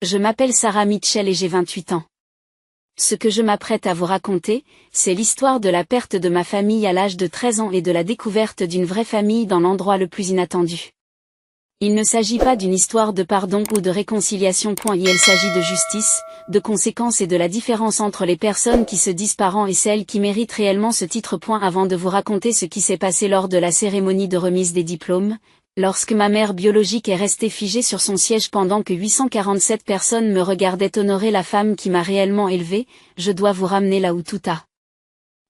Je m'appelle Sarah Mitchell et j'ai 28 ans. Ce que je m'apprête à vous raconter, c'est l'histoire de la perte de ma famille à l'âge de 13 ans et de la découverte d'une vraie famille dans l'endroit le plus inattendu. Il ne s'agit pas d'une histoire de pardon ou de réconciliation. Il s'agit de justice, de conséquences et de la différence entre les personnes qui se disent parents et celles qui méritent réellement ce titre. Avant de vous raconter ce qui s'est passé lors de la cérémonie de remise des diplômes, lorsque ma mère biologique est restée figée sur son siège pendant que 847 personnes me regardaient honorer la femme qui m'a réellement élevée, je dois vous ramener là où tout a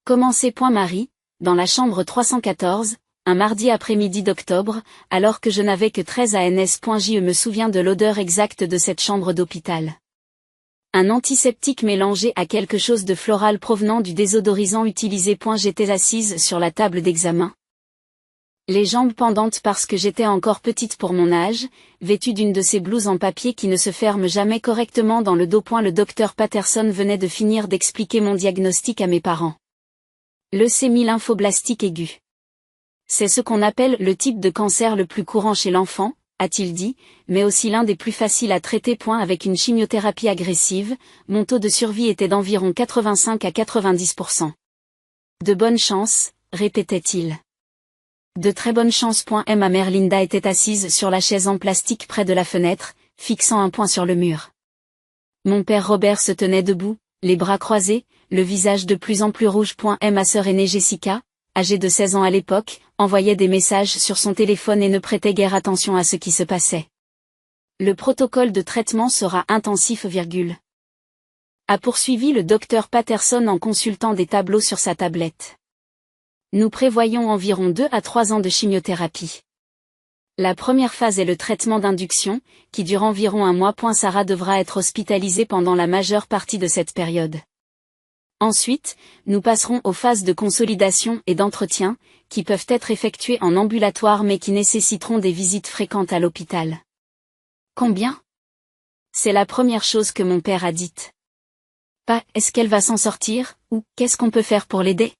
commencé. Marie, dans la chambre 314, un mardi après-midi d'octobre, alors que je n'avais que 13 ans. Je me souviens de l'odeur exacte de cette chambre d'hôpital. Un antiseptique mélangé à quelque chose de floral provenant du désodorisant utilisé. J'étais assise sur la table d'examen, les jambes pendantes parce que j'étais encore petite pour mon âge, vêtue d'une de ces blouses en papier qui ne se ferment jamais correctement dans le dos. Le docteur Patterson venait de finir d'expliquer mon diagnostic à mes parents. Leucémie lymphoblastique aiguë. C'est ce qu'on appelle le type de cancer le plus courant chez l'enfant, a-t-il dit, mais aussi l'un des plus faciles à traiter. Avec une chimiothérapie agressive, mon taux de survie était d'environ 85 à 90%. De bonne chance, répétait-il. De très bonne chance. Ma mère Linda était assise sur la chaise en plastique près de la fenêtre, fixant un poing sur le mur. Mon père Robert se tenait debout, les bras croisés, le visage de plus en plus rouge. Ma sœur aînée Jessica, âgée de 16 ans à l'époque, envoyait des messages sur son téléphone et ne prêtait guère attention à ce qui se passait. Le protocole de traitement sera intensif, a poursuivi le docteur Patterson en consultant des tableaux sur sa tablette. Nous prévoyons environ 2 à 3 ans de chimiothérapie. La première phase est le traitement d'induction, qui dure environ 1 mois. Sarah devra être hospitalisée pendant la majeure partie de cette période. Ensuite, nous passerons aux phases de consolidation et d'entretien, qui peuvent être effectuées en ambulatoire mais qui nécessiteront des visites fréquentes à l'hôpital. Combien ? C'est la première chose que mon père a dite. Pas « est-ce qu'elle va s'en sortir ?» ou « qu'est-ce qu'on peut faire pour l'aider ?»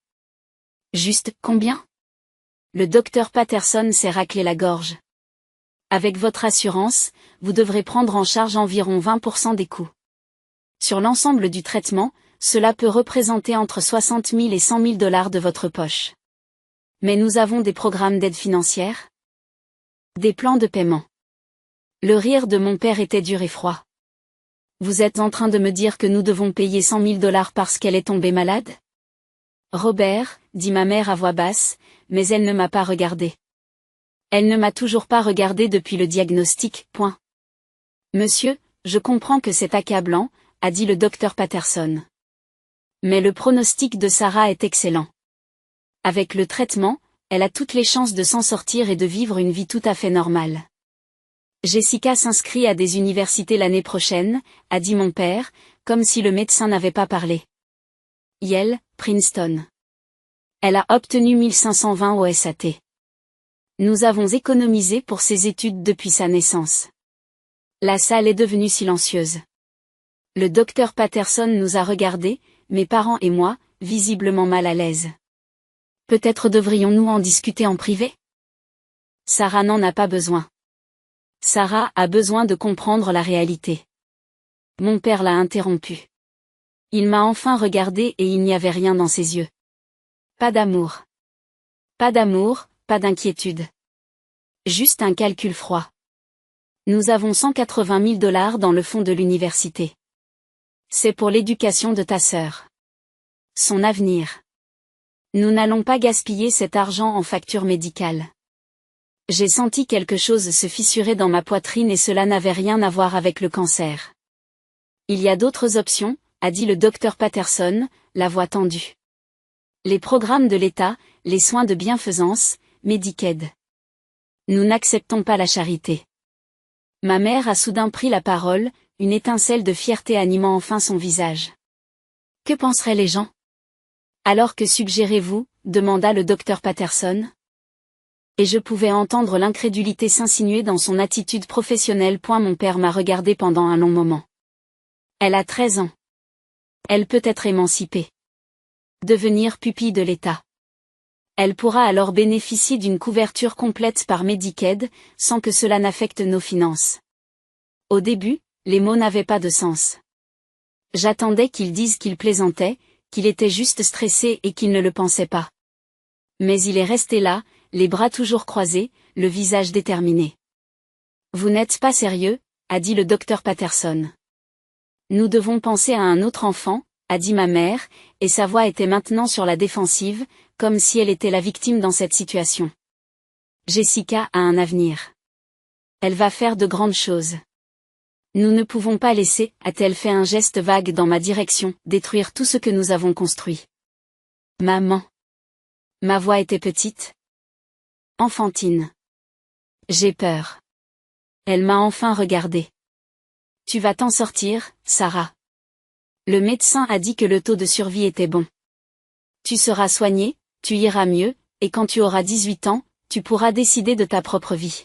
Juste « combien ?» Le docteur Patterson s'est raclé la gorge. Avec votre assurance, vous devrez prendre en charge environ 20% des coûts. Sur l'ensemble du traitement, cela peut représenter entre 60 000 et 100 000 $ de votre poche. Mais nous avons des programmes d'aide financière, des plans de paiement. Le rire de mon père était dur et froid. Vous êtes en train de me dire que nous devons payer 100 000 $ parce qu'elle est tombée malade ? Robert, dit ma mère à voix basse, mais elle ne m'a pas regardé. Elle ne m'a toujours pas regardé depuis le diagnostic. Monsieur, je comprends que c'est accablant, a dit le docteur Patterson. Mais le pronostic de Sarah est excellent. Avec le traitement, elle a toutes les chances de s'en sortir et de vivre une vie tout à fait normale. Jessica s'inscrit à des universités l'année prochaine, a dit mon père, comme si le médecin n'avait pas parlé. Yale, Princeton. Elle a obtenu 1520 au SAT. Nous avons économisé pour ses études depuis sa naissance. La salle est devenue silencieuse. Le docteur Patterson nous a regardés, mes parents et moi, visiblement mal à l'aise. Peut-être devrions-nous en discuter en privé ? Sarah n'en a pas besoin. Sarah a besoin de comprendre la réalité. Mon père l'a interrompu. Il m'a enfin regardé et il n'y avait rien dans ses yeux. Pas d'amour. Pas d'amour, pas d'inquiétude. Juste un calcul froid. Nous avons 180 000 $ dans le fonds de l'université. C'est pour l'éducation de ta sœur. Son avenir. Nous n'allons pas gaspiller cet argent en factures médicales. J'ai senti quelque chose se fissurer dans ma poitrine et cela n'avait rien à voir avec le cancer. Il y a d'autres options, a dit le docteur Patterson, la voix tendue. Les programmes de l'État, les soins de bienfaisance, Medicaid. Nous n'acceptons pas la charité. Ma mère a soudain pris la parole, une étincelle de fierté animant enfin son visage. Que penseraient les gens ? Alors que suggérez-vous ? Demanda le docteur Patterson. Et je pouvais entendre l'incrédulité s'insinuer dans son attitude professionnelle. Mon père m'a regardé pendant un long moment. Elle a 13 ans. Elle peut être émancipée. Devenir pupille de l'État. Elle pourra alors bénéficier d'une couverture complète par Medicaid, sans que cela n'affecte nos finances. Au début, Les mots n'avaient pas de sens. J'attendais qu'il dise qu'il plaisantait, qu'il était juste stressé et qu'il ne le pensait pas. Mais il est resté là, les bras toujours croisés, le visage déterminé. Vous n'êtes pas sérieux, a dit le docteur Patterson. Nous devons penser à un autre enfant, a dit ma mère, et sa voix était maintenant sur la défensive, comme si elle était la victime dans cette situation. Jessica a un avenir. Elle va faire de grandes choses. Nous ne pouvons pas laisser, a-t-elle fait un geste vague dans ma direction, détruire tout ce que nous avons construit. Maman. Ma voix était petite. Enfantine. J'ai peur. Elle m'a enfin regardée. Tu vas t'en sortir, Sarah. Le médecin a dit que le taux de survie était bon. Tu seras soignée, tu iras mieux, et quand tu auras 18 ans, tu pourras décider de ta propre vie.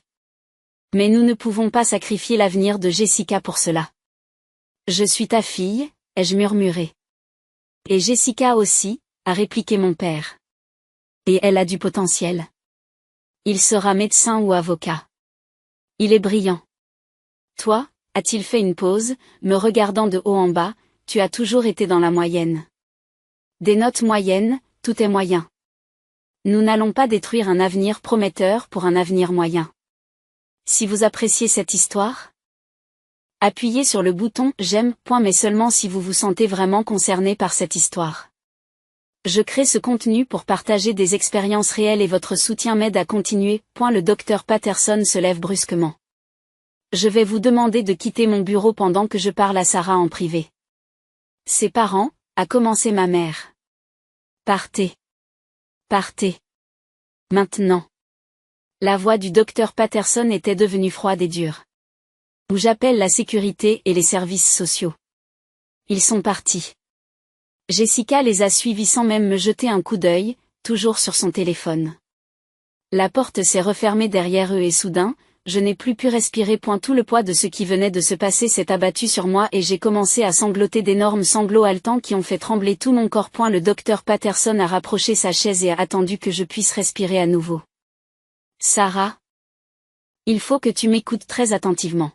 Mais nous ne pouvons pas sacrifier l'avenir de Jessica pour cela. Je suis ta fille, ai-je murmuré. Et Jessica aussi, a répliqué mon père. Et elle a du potentiel. Il sera médecin ou avocat. Il est brillant. Toi, a-t-il fait une pause, me regardant de haut en bas, tu as toujours été dans la moyenne. Des notes moyennes, tout est moyen. Nous n'allons pas détruire un avenir prometteur pour un avenir moyen. Si vous appréciez cette histoire, appuyez sur le bouton « J'aime », mais seulement si vous vous sentez vraiment concerné par cette histoire. Je crée ce contenu pour partager des expériences réelles et votre soutien m'aide à continuer. Le docteur Patterson se lève brusquement. Je vais vous demander de quitter mon bureau pendant que je parle à Sarah en privé. Ses parents, a commencé ma mère. Partez. Partez. Maintenant. La voix du docteur Patterson était devenue froide et dure. Où j'appelle la sécurité et les services sociaux. Ils sont partis. Jessica les a suivis sans même me jeter un coup d'œil, toujours sur son téléphone. La porte s'est refermée derrière eux et soudain, je n'ai plus pu respirer. Tout le poids de ce qui venait de se passer s'est abattu sur moi et j'ai commencé à sangloter d'énormes sanglots haletants qui ont fait trembler tout mon corps. Le docteur Patterson a rapproché sa chaise et a attendu que je puisse respirer à nouveau. Sarah, il faut que tu m'écoutes très attentivement.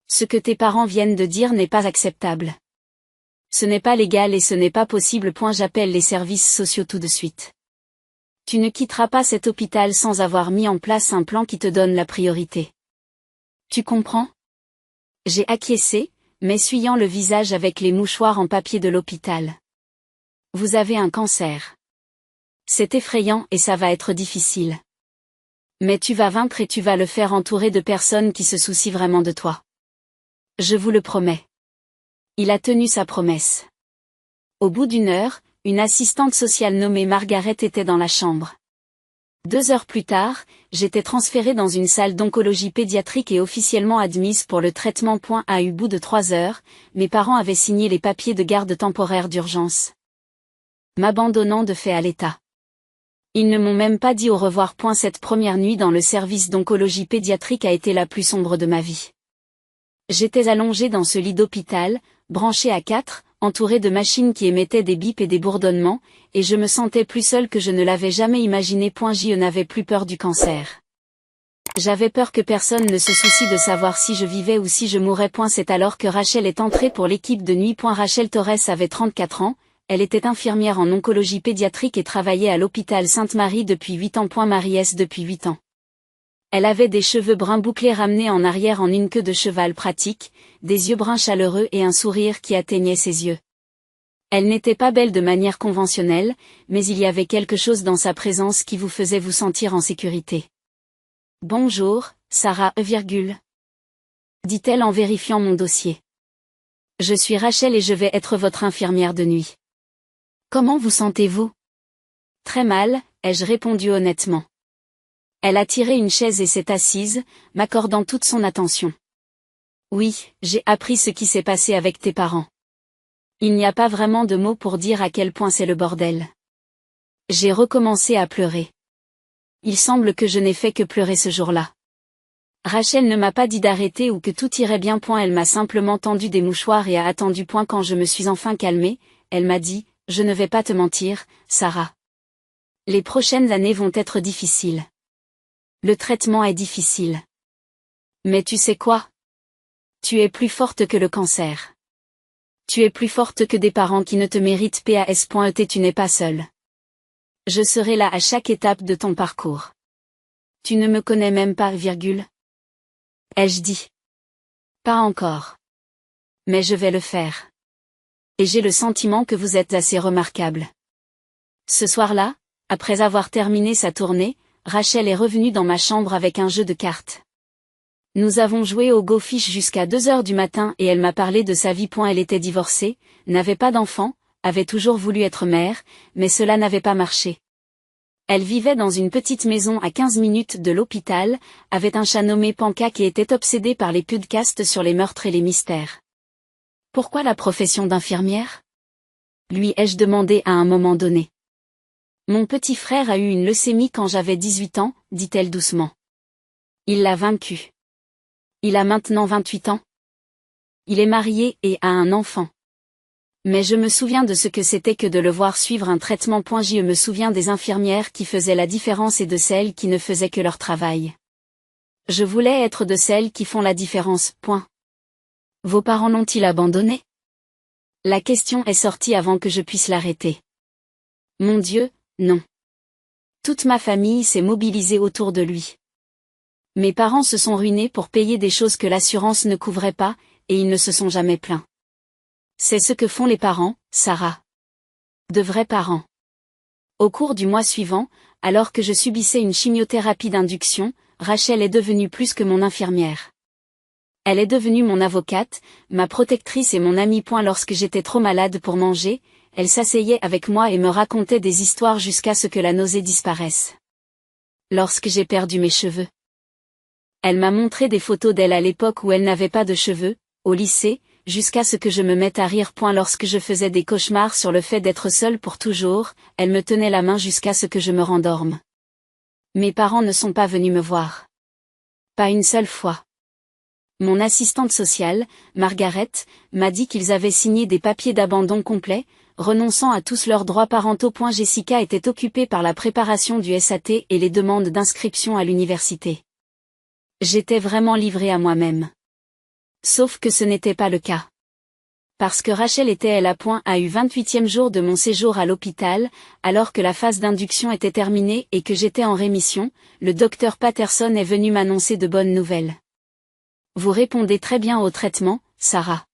Ce que tes parents viennent de dire n'est pas acceptable. Ce n'est pas légal et ce n'est pas possible. J'appelle les services sociaux tout de suite. Tu ne quitteras pas cet hôpital sans avoir mis en place un plan qui te donne la priorité. Tu comprends? J'ai acquiescé, m'essuyant le visage avec les mouchoirs en papier de l'hôpital. Vous avez un cancer. C'est effrayant et ça va être difficile. Mais tu vas vaincre et tu vas le faire entouré de personnes qui se soucient vraiment de toi. Je vous le promets. Il a tenu sa promesse. Au bout d'une heure, une assistante sociale nommée Margaret était dans la chambre. 2 heures plus tard, j'étais transférée dans une salle d'oncologie pédiatrique et officiellement admise pour le traitement. À au bout de 3 heures, mes parents avaient signé les papiers de garde temporaire d'urgence. M'abandonnant de fait à l'état. Ils ne m'ont même pas dit au revoir. Cette première nuit dans le service d'oncologie pédiatrique a été la plus sombre de ma vie. J'étais allongée dans ce lit d'hôpital, branchée à 4, entourée de machines qui émettaient des bips et des bourdonnements, et je me sentais plus seule que je ne l'avais jamais imaginé. Je n'avais plus peur du cancer. J'avais peur que personne ne se soucie de savoir si je vivais ou si je mourrais. C'est alors que Rachel est entrée pour l'équipe de nuit. Rachel Torres avait 34 ans, elle était infirmière en oncologie pédiatrique et travaillait à l'hôpital Sainte-Marie depuis 8 ans. Marie-S depuis 8 ans. Elle avait des cheveux bruns bouclés ramenés en arrière en une queue de cheval pratique, des yeux bruns chaleureux et un sourire qui atteignait ses yeux. Elle n'était pas belle de manière conventionnelle, mais il y avait quelque chose dans sa présence qui vous faisait vous sentir en sécurité. Bonjour, Sarah, dit-elle en vérifiant mon dossier. Je suis Rachel et je vais être votre infirmière de nuit. Comment vous sentez-vous? Très mal, ai-je répondu honnêtement. Elle a tiré une chaise et s'est assise, m'accordant toute son attention. Oui, j'ai appris ce qui s'est passé avec tes parents. Il n'y a pas vraiment de mots pour dire à quel point c'est le bordel. J'ai recommencé à pleurer. Il semble que je n'ai fait que pleurer ce jour-là. Rachel ne m'a pas dit d'arrêter ou que tout irait bien. Elle m'a simplement tendu des mouchoirs et a attendu. Quand je me suis enfin calmée, elle m'a dit, je ne vais pas te mentir, Sarah. Les prochaines années vont être difficiles. Le traitement est difficile. Mais tu sais quoi? Tu es plus forte que le cancer. Tu es plus forte que des parents qui ne te méritent pas. Tu n'es pas seule. Je serai là à chaque étape de ton parcours. Tu ne me connais même pas, ai-je dit. Pas encore. Mais je vais le faire. Et j'ai le sentiment que vous êtes assez remarquable. Ce soir-là, après avoir terminé sa tournée, Rachel est revenue dans ma chambre avec un jeu de cartes. Nous avons joué au Go Fish jusqu'à 2 heures du matin et elle m'a parlé de sa vie. Elle était divorcée, n'avait pas d'enfant, avait toujours voulu être mère, mais cela n'avait pas marché. Elle vivait dans une petite maison à 15 minutes de l'hôpital, avait un chat nommé Panka qui était obsédé par les podcasts sur les meurtres et les mystères. Pourquoi la profession d'infirmière? Lui ai-je demandé à un moment donné. Mon petit frère a eu une leucémie quand j'avais 18 ans, dit-elle doucement. Il l'a vaincu. Il a maintenant 28 ans. Il est marié et a un enfant. Mais je me souviens de ce que c'était que de le voir suivre un traitement. Je me souviens des infirmières qui faisaient la différence et de celles qui ne faisaient que leur travail. Je voulais être de celles qui font la différence. Vos parents l'ont-ils abandonné? La question est sortie avant que je puisse l'arrêter. Mon Dieu, non. Toute ma famille s'est mobilisée autour de lui. Mes parents se sont ruinés pour payer des choses que l'assurance ne couvrait pas, et ils ne se sont jamais plaints. C'est ce que font les parents, Sarah. De vrais parents. Au cours du mois suivant, alors que je subissais une chimiothérapie d'induction, Rachel est devenue plus que mon infirmière. Elle est devenue mon avocate, ma protectrice et mon amie. Lorsque j'étais trop malade pour manger, elle s'asseyait avec moi et me racontait des histoires jusqu'à ce que la nausée disparaisse. Lorsque j'ai perdu mes cheveux, elle m'a montré des photos d'elle à l'époque où elle n'avait pas de cheveux, au lycée, jusqu'à ce que je me mette à rire. Lorsque je faisais des cauchemars sur le fait d'être seule pour toujours, elle me tenait la main jusqu'à ce que je me rendorme. Mes parents ne sont pas venus me voir. Pas une seule fois. Mon assistante sociale, Margaret, m'a dit qu'ils avaient signé des papiers d'abandon complet, renonçant à tous leurs droits parentaux. Jessica était occupée par la préparation du SAT et les demandes d'inscription à l'université. J'étais vraiment livrée à moi-même. Sauf que ce n'était pas le cas. Parce que Rachel était à la eu 28e jour de mon séjour à l'hôpital, alors que la phase d'induction était terminée et que j'étais en rémission, le docteur Patterson est venu m'annoncer de bonnes nouvelles. Vous répondez très bien au traitement, Sarah.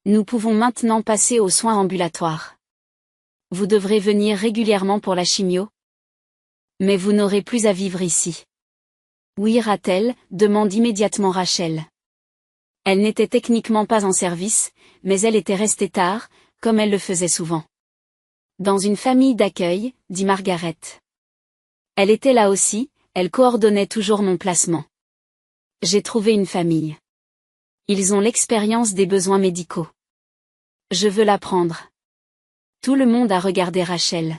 Nous pouvons maintenant passer aux soins ambulatoires. Vous devrez venir régulièrement pour la chimio. Mais vous n'aurez plus à vivre ici. Oui, ira-t-elle, demande immédiatement Rachel. Elle n'était techniquement pas en service, mais elle était restée tard, comme elle le faisait souvent. Dans une famille d'accueil, dit Margaret. Elle était là aussi, elle coordonnait toujours mon placement. J'ai trouvé une famille. Ils ont l'expérience des besoins médicaux. Je veux l'apprendre. Tout le monde a regardé Rachel.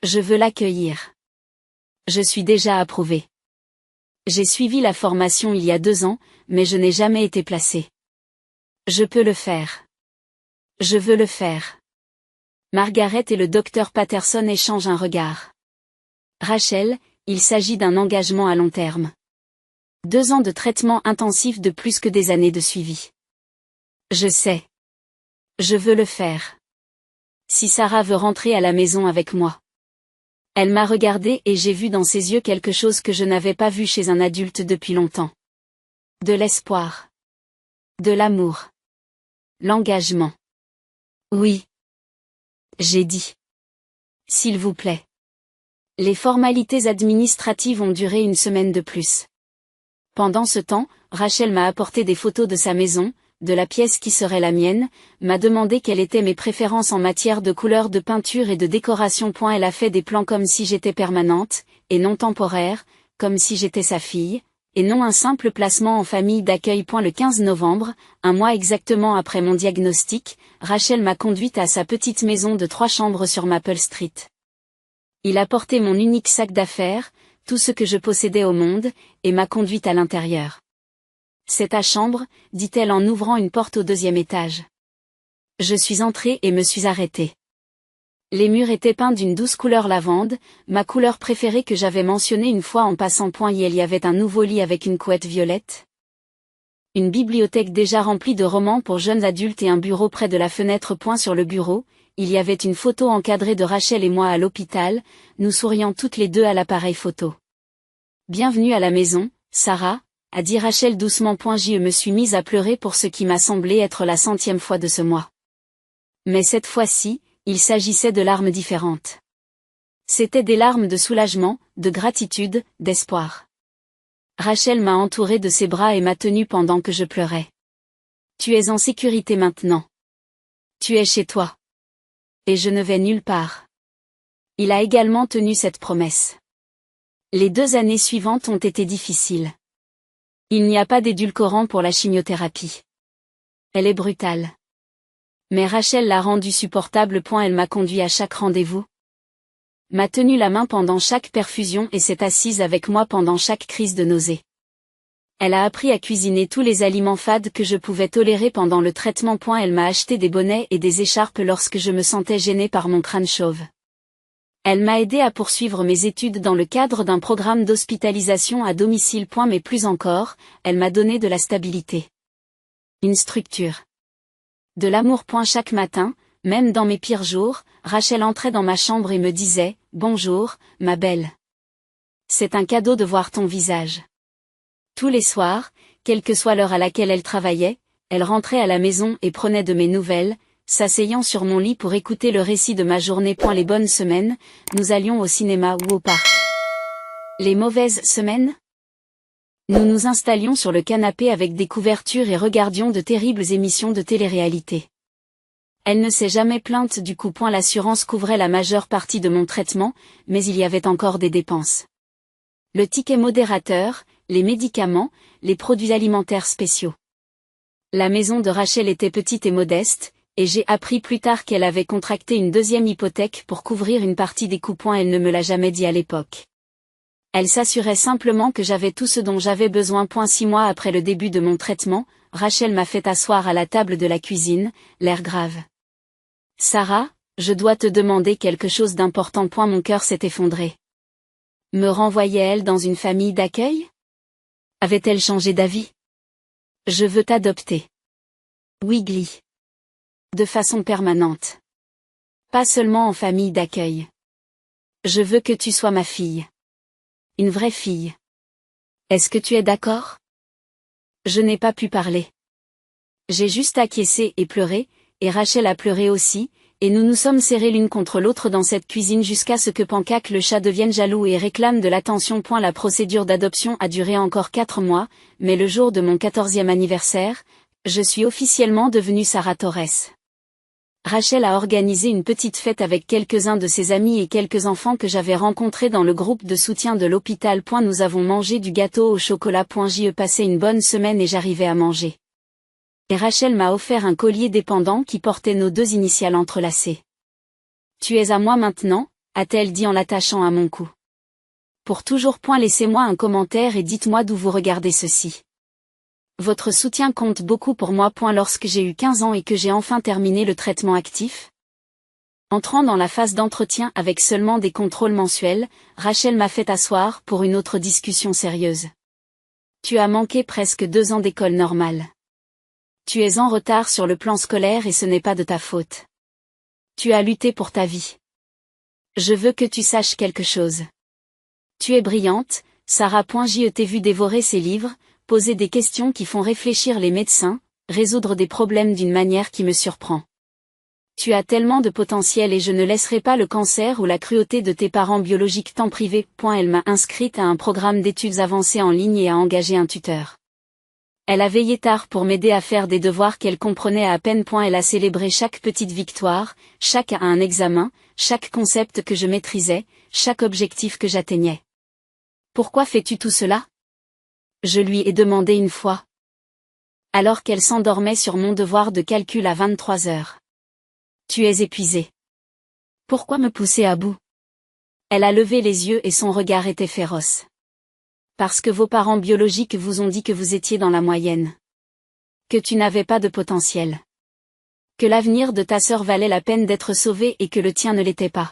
Je veux l'accueillir. Je suis déjà approuvée. J'ai suivi la formation il y a 2 ans, mais je n'ai jamais été placée. Je peux le faire. Je veux le faire. Margaret et le docteur Patterson échangent un regard. Rachel, il s'agit d'un engagement à long terme. 2 ans de traitement intensif de plus que des années de suivi. Je sais. Je veux le faire. Si Sarah veut rentrer à la maison avec moi. Elle m'a regardé et j'ai vu dans ses yeux quelque chose que je n'avais pas vu chez un adulte depuis longtemps. De l'espoir. De l'amour. L'engagement. Oui. J'ai dit. S'il vous plaît. Les formalités administratives ont duré 1 semaine de plus. Pendant ce temps, Rachel m'a apporté des photos de sa maison, de la pièce qui serait la mienne, m'a demandé quelles étaient mes préférences en matière de couleur de peinture et de décoration. Elle a fait des plans comme si j'étais permanente, et non temporaire, comme si j'étais sa fille, et non un simple placement en famille d'accueil. Le 15 novembre, un mois exactement après mon diagnostic, Rachel m'a conduite à sa petite maison de 3 chambres sur Maple Street. Il a porté mon unique sac d'affaires, tout ce que je possédais au monde, et m'a conduite à l'intérieur. C'est ta chambre, dit-elle en ouvrant une porte au 2e étage. Je suis entrée et me suis arrêtée. Les murs étaient peints d'une douce couleur lavande, ma couleur préférée que j'avais mentionnée une fois en passant. Il y avait un nouveau lit avec une couette violette. Une bibliothèque déjà remplie de romans pour jeunes adultes et un bureau près de la fenêtre. Sur le bureau, il y avait une photo encadrée de Rachel et moi à l'hôpital, nous souriant toutes les deux à l'appareil photo. Bienvenue à la maison, Sarah, a dit Rachel doucement. Je me suis mise à pleurer pour ce qui m'a semblé être la 100e fois de ce mois. Mais cette fois-ci, il s'agissait de larmes différentes. C'étaient des larmes de soulagement, de gratitude, d'espoir. Rachel m'a entourée de ses bras et m'a tenue pendant que je pleurais. Tu es en sécurité maintenant. Tu es chez toi. Et je ne vais nulle part. Il a également tenu cette promesse. Les 2 années suivantes ont été difficiles. Il n'y a pas d'édulcorant pour la chimiothérapie. Elle est brutale. Mais Rachel l'a rendue supportable. Elle m'a conduit à chaque rendez-vous, m'a tenu la main pendant chaque perfusion et s'est assise avec moi pendant chaque crise de nausée. Elle a appris à cuisiner tous les aliments fades que je pouvais tolérer pendant le traitement. Elle m'a acheté des bonnets et des écharpes lorsque je me sentais gênée par mon crâne chauve. Elle m'a aidé à poursuivre mes études dans le cadre d'un programme d'hospitalisation à domicile. Mais plus encore, elle m'a donné de la stabilité. Une structure. De l'amour. Chaque matin, même dans mes pires jours, Rachel entrait dans ma chambre et me disait « Bonjour, ma belle. C'est un cadeau de voir ton visage. » Tous les soirs, quelle que soit l'heure à laquelle elle travaillait, elle rentrait à la maison et prenait de mes nouvelles, s'asseyant sur mon lit pour écouter le récit de ma journée. Les bonnes semaines, nous allions au cinéma ou au parc. Les mauvaises semaines, nous nous installions sur le canapé avec des couvertures et regardions de terribles émissions de télé-réalité. Elle ne s'est jamais plainte du coup. L'assurance couvrait la majeure partie de mon traitement, mais il y avait encore des dépenses. Le ticket modérateur, les médicaments, les produits alimentaires spéciaux. La maison de Rachel était petite et modeste, et j'ai appris plus tard qu'elle avait contracté une 2e hypothèque pour couvrir une partie des coûts. Elle ne me l'a jamais dit à l'époque. Elle s'assurait simplement que j'avais tout ce dont j'avais besoin. 6 mois après le début de mon traitement, Rachel m'a fait asseoir à la table de la cuisine, l'air grave. Sarah, je dois te demander quelque chose d'important. Mon cœur s'est effondré. Me renvoyait-elle dans une famille d'accueil? Avait-elle changé d'avis? Je veux t'adopter. Wiggly. De façon permanente. Pas seulement en famille d'accueil. Je veux que tu sois ma fille. Une vraie fille. Est-ce que tu es d'accord? Je n'ai pas pu parler. J'ai juste acquiescé et pleuré, et Rachel a pleuré aussi, et nous nous sommes serrés l'une contre l'autre dans cette cuisine jusqu'à ce que Pancake le chat devienne jaloux et réclame de l'attention. La procédure d'adoption a duré encore 4 mois, mais le jour de mon 14e anniversaire, je suis officiellement devenue Sarah Torres. Rachel a organisé une petite fête avec quelques-uns de ses amis et quelques enfants que j'avais rencontrés dans le groupe de soutien de l'hôpital. Nous avons mangé du gâteau au chocolat. J'y passé une bonne semaine et j'arrivais à manger. Et Rachel m'a offert un collier dépendant qui portait nos 2 initiales entrelacées. Tu es à moi maintenant, a-t-elle dit en l'attachant à mon cou. Pour toujours. Laissez-moi un commentaire et dites-moi d'où vous regardez ceci. Votre soutien compte beaucoup pour moi. Lorsque j'ai eu 15 ans et que j'ai enfin terminé le traitement actif, entrant dans la phase d'entretien avec seulement des contrôles mensuels, Rachel m'a fait asseoir pour une autre discussion sérieuse. Tu as manqué presque 2 ans d'école normale. Tu es en retard sur le plan scolaire et ce n'est pas de ta faute. Tu as lutté pour ta vie. Je veux que tu saches quelque chose. Tu es brillante, Sarah. Je t'ai vu dévorer ces livres, poser des questions qui font réfléchir les médecins, résoudre des problèmes d'une manière qui me surprend. Tu as tellement de potentiel et je ne laisserai pas le cancer ou la cruauté de tes parents biologiques t'en priver. Elle m'a inscrite à un programme d'études avancées en ligne et a engagé un tuteur. Elle a veillé tard pour m'aider à faire des devoirs qu'elle comprenait à peine. Elle a célébré chaque petite victoire, chaque un examen, chaque concept que je maîtrisais, chaque objectif que j'atteignais. Pourquoi fais-tu tout cela? Je lui ai demandé une fois. Alors qu'elle s'endormait sur mon devoir de calcul à 23 heures. Tu es épuisé. Pourquoi me pousser à bout? Elle a levé les yeux et son regard était féroce. Parce que vos parents biologiques vous ont dit que vous étiez dans la moyenne. Que tu n'avais pas de potentiel. Que l'avenir de ta sœur valait la peine d'être sauvé et que le tien ne l'était pas.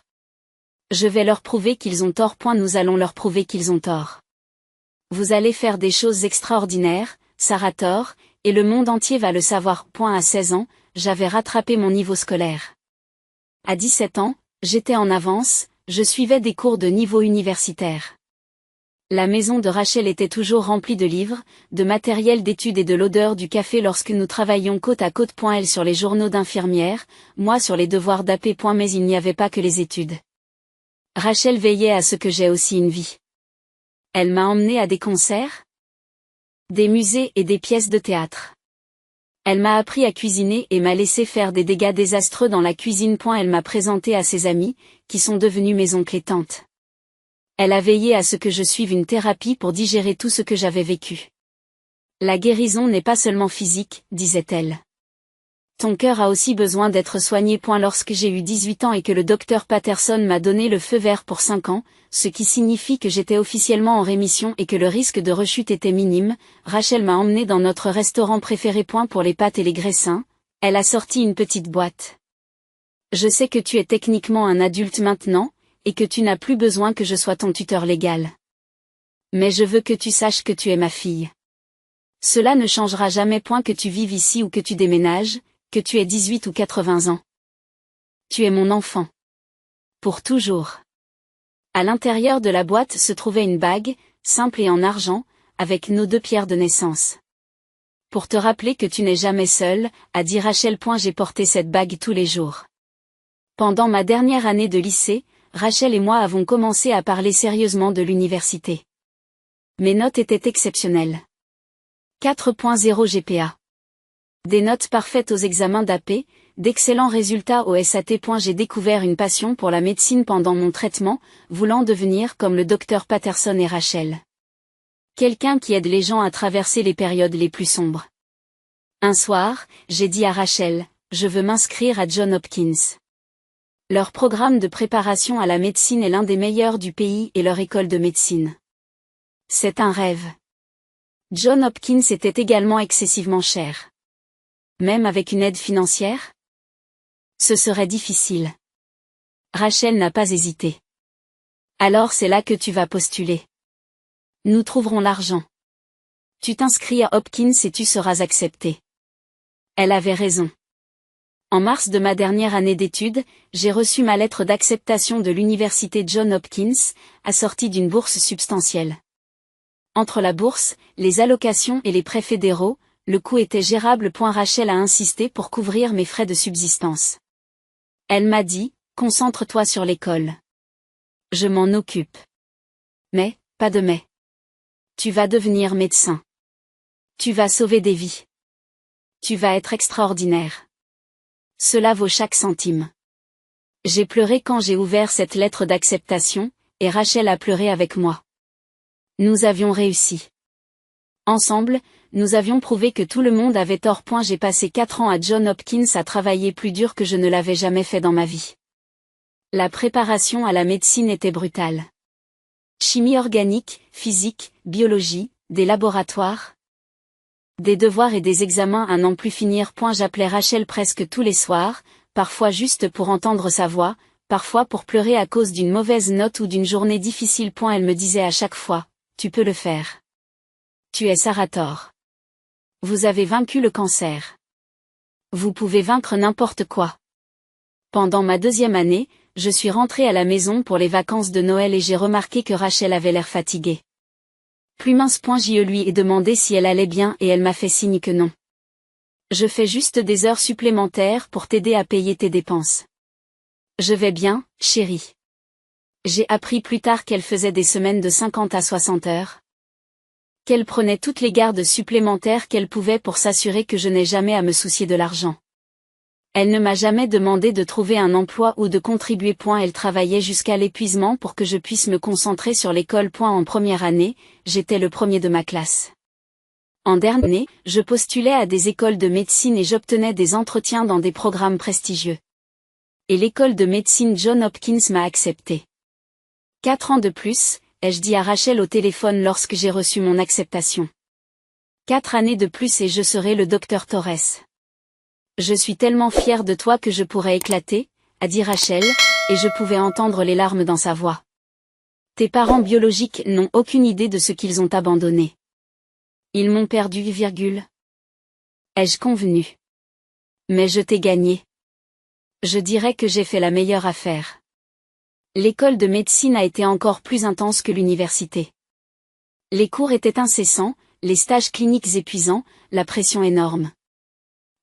Je vais leur prouver qu'ils ont tort. Nous allons leur prouver qu'ils ont tort. Vous allez faire des choses extraordinaires, Sarah Thor, et le monde entier va le savoir. À 16 ans, j'avais rattrapé mon niveau scolaire. À 17 ans, j'étais en avance, je suivais des cours de niveau universitaire. La maison de Rachel était toujours remplie de livres, de matériel d'études et de l'odeur du café lorsque nous travaillions côte à côte. Elle sur les journaux d'infirmière, moi sur les devoirs d'AP. Mais il n'y avait pas que les études. Rachel veillait à ce que j'aie aussi une vie. Elle m'a emmenée à des concerts, des musées et des pièces de théâtre. Elle m'a appris à cuisiner et m'a laissé faire des dégâts désastreux dans la cuisine. Elle m'a présenté à ses amis, qui sont devenus mes oncles et tantes. Elle a veillé à ce que je suive une thérapie pour digérer tout ce que j'avais vécu. La guérison n'est pas seulement physique, disait-elle. Ton cœur a aussi besoin d'être soigné. Lorsque j'ai eu 18 ans et que le docteur Patterson m'a donné le feu vert pour 5 ans, ce qui signifie que j'étais officiellement en rémission et que le risque de rechute était minime, Rachel m'a emmené dans notre restaurant préféré. Pour les pâtes et les graissins, elle a sorti une petite boîte. Je sais que tu es techniquement un adulte maintenant, et que tu n'as plus besoin que je sois ton tuteur légal. Mais je veux que tu saches que tu es ma fille. Cela ne changera jamais. Que tu vives ici ou que tu déménages, que tu aies 18 ou 80 ans. Tu es mon enfant. Pour toujours. À l'intérieur de la boîte se trouvait une bague, simple et en argent, avec nos 2 pierres de naissance. Pour te rappeler que tu n'es jamais seule, a dit Rachel. J'ai porté cette bague tous les jours. Pendant ma dernière année de lycée, Rachel et moi avons commencé à parler sérieusement de l'université. Mes notes étaient exceptionnelles. 4.0 GPA. Des notes parfaites aux examens d'AP, d'excellents résultats au SAT. J'ai découvert une passion pour la médecine pendant mon traitement, voulant devenir comme le docteur Patterson et Rachel. Quelqu'un qui aide les gens à traverser les périodes les plus sombres. Un soir, j'ai dit à Rachel, je veux m'inscrire à Johns Hopkins. Leur programme de préparation à la médecine est l'un des meilleurs du pays et leur école de médecine. C'est un rêve. Johns Hopkins était également excessivement cher. Même avec une aide financière? Ce serait difficile. Rachel n'a pas hésité. Alors c'est là que tu vas postuler. Nous trouverons l'argent. Tu t'inscris à Hopkins et tu seras accepté. Elle avait raison. En mars de ma dernière année d'études, j'ai reçu ma lettre d'acceptation de l'université Johns Hopkins, assortie d'une bourse substantielle. Entre la bourse, les allocations et les prêts fédéraux, le coût était gérable. Rachel a insisté pour couvrir mes frais de subsistance. Elle m'a dit, concentre-toi sur l'école. Je m'en occupe. Mais, pas de mais. Tu vas devenir médecin. Tu vas sauver des vies. Tu vas être extraordinaire. Cela vaut chaque centime. J'ai pleuré quand j'ai ouvert cette lettre d'acceptation, et Rachel a pleuré avec moi. Nous avions réussi. Ensemble, nous avions prouvé que tout le monde avait tort. J'ai passé 4 ans à Johns Hopkins à travailler plus dur que je ne l'avais jamais fait dans ma vie. La préparation à la médecine était brutale. Chimie organique, physique, biologie, des laboratoires. Des devoirs et des examens à n'en plus finir. J'appelais Rachel presque tous les soirs, parfois juste pour entendre sa voix, parfois pour pleurer à cause d'une mauvaise note ou d'une journée difficile. Elle me disait à chaque fois, tu peux le faire. Tu es Sarah Thor. Vous avez vaincu le cancer. Vous pouvez vaincre n'importe quoi. Pendant ma 2e année, je suis rentrée à la maison pour les vacances de Noël et j'ai remarqué que Rachel avait l'air fatiguée. Plus mince. Je lui ai demandé si elle allait bien et elle m'a fait signe que non. Je fais juste des heures supplémentaires pour t'aider à payer tes dépenses. Je vais bien, chérie. J'ai appris plus tard qu'elle faisait des semaines de 50 à 60 heures. Qu'elle prenait toutes les gardes supplémentaires qu'elle pouvait pour s'assurer que je n'ai jamais à me soucier de l'argent. Elle ne m'a jamais demandé de trouver un emploi ou de contribuer. Elle travaillait jusqu'à l'épuisement pour que je puisse me concentrer sur l'école. En première année, j'étais le premier de ma classe. En dernière année, je postulais à des écoles de médecine et j'obtenais des entretiens dans des programmes prestigieux. Et l'école de médecine Johns Hopkins m'a accepté. 4 ans de plus, ai-je dit à Rachel au téléphone lorsque j'ai reçu mon acceptation. 4 années de plus et je serai le docteur Torres. Je suis tellement fière de toi que je pourrais éclater, a dit Rachel, et je pouvais entendre les larmes dans sa voix. Tes parents biologiques n'ont aucune idée de ce qu'ils ont abandonné. Ils m'ont perdu, Ai-je convenu? Mais je t'ai gagné. Je dirais que j'ai fait la meilleure affaire. L'école de médecine a été encore plus intense que l'université. Les cours étaient incessants, les stages cliniques épuisants, la pression énorme.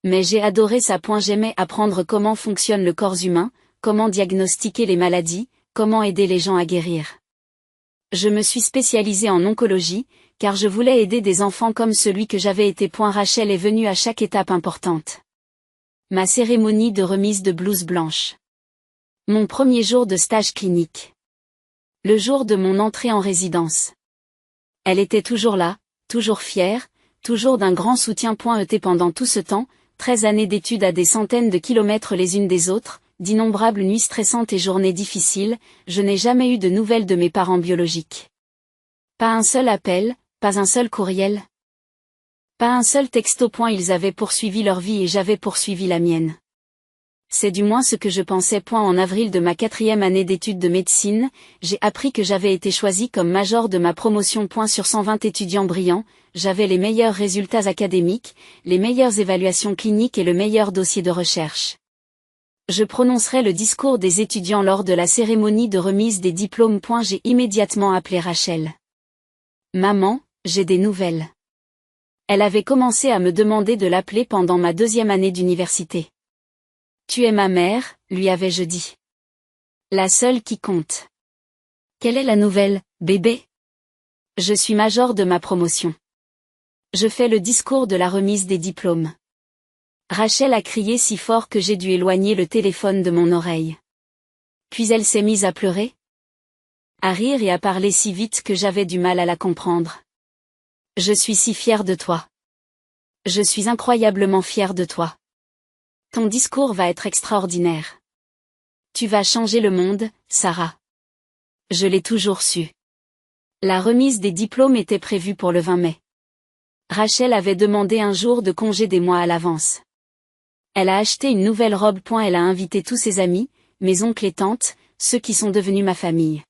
Mais j'ai adoré ça. J'aimais apprendre comment fonctionne le corps humain, comment diagnostiquer les maladies, comment aider les gens à guérir. Je me suis spécialisée en oncologie, car je voulais aider des enfants comme celui que j'avais été. Rachel est venue à chaque étape importante. Ma cérémonie de remise de blouse blanche. Mon premier jour de stage clinique. Le jour de mon entrée en résidence. Elle était toujours là, toujours fière, toujours d'un grand soutien. Pendant tout ce temps, 13 années d'études à des centaines de kilomètres les unes des autres, d'innombrables nuits stressantes et journées difficiles, je n'ai jamais eu de nouvelles de mes parents biologiques. Pas un seul appel, pas un seul courriel. Pas un seul texto. Ils avaient poursuivi leur vie et j'avais poursuivi la mienne. C'est du moins ce que je pensais. En avril de ma 4e année d'études de médecine, j'ai appris que j'avais été choisie comme major de ma promotion. Sur 120 étudiants brillants, j'avais les meilleurs résultats académiques, les meilleures évaluations cliniques et le meilleur dossier de recherche. Je prononcerai le discours des étudiants lors de la cérémonie de remise des diplômes. J'ai immédiatement appelé Rachel. Maman, j'ai des nouvelles. Elle avait commencé à me demander de l'appeler pendant ma 2e année d'université. Tu es ma mère, lui avais-je dit. La seule qui compte. Quelle est la nouvelle, bébé? Je suis major de ma promotion. Je fais le discours de la remise des diplômes. Rachel a crié si fort que j'ai dû éloigner le téléphone de mon oreille. Puis elle s'est mise à pleurer. À rire et à parler si vite que j'avais du mal à la comprendre. Je suis si fière de toi. Je suis incroyablement fière de toi. Ton discours va être extraordinaire. Tu vas changer le monde, Sarah. Je l'ai toujours su. La remise des diplômes était prévue pour le 20 mai. Rachel avait demandé un jour de congé des mois à l'avance. Elle a acheté une nouvelle robe. Elle a invité tous ses amis, mes oncles et tantes, ceux qui sont devenus ma famille.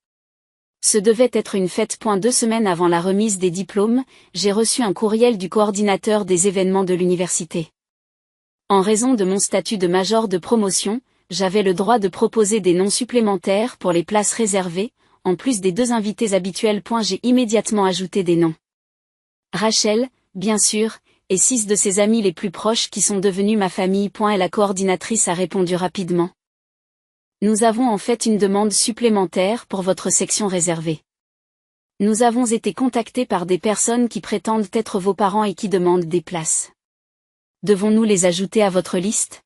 Ce devait être une fête. 2 semaines avant la remise des diplômes, j'ai reçu un courriel du coordinateur des événements de l'université. En raison de mon statut de major de promotion, j'avais le droit de proposer des noms supplémentaires pour les places réservées, en plus des 2 invités habituels. J'ai immédiatement ajouté des noms. Rachel, bien sûr, et 6 de ses amis les plus proches qui sont devenus ma famille. Et la coordinatrice a répondu rapidement. Nous avons en fait une demande supplémentaire pour votre section réservée. Nous avons été contactés par des personnes qui prétendent être vos parents et qui demandent des places. Devons-nous les ajouter à votre liste?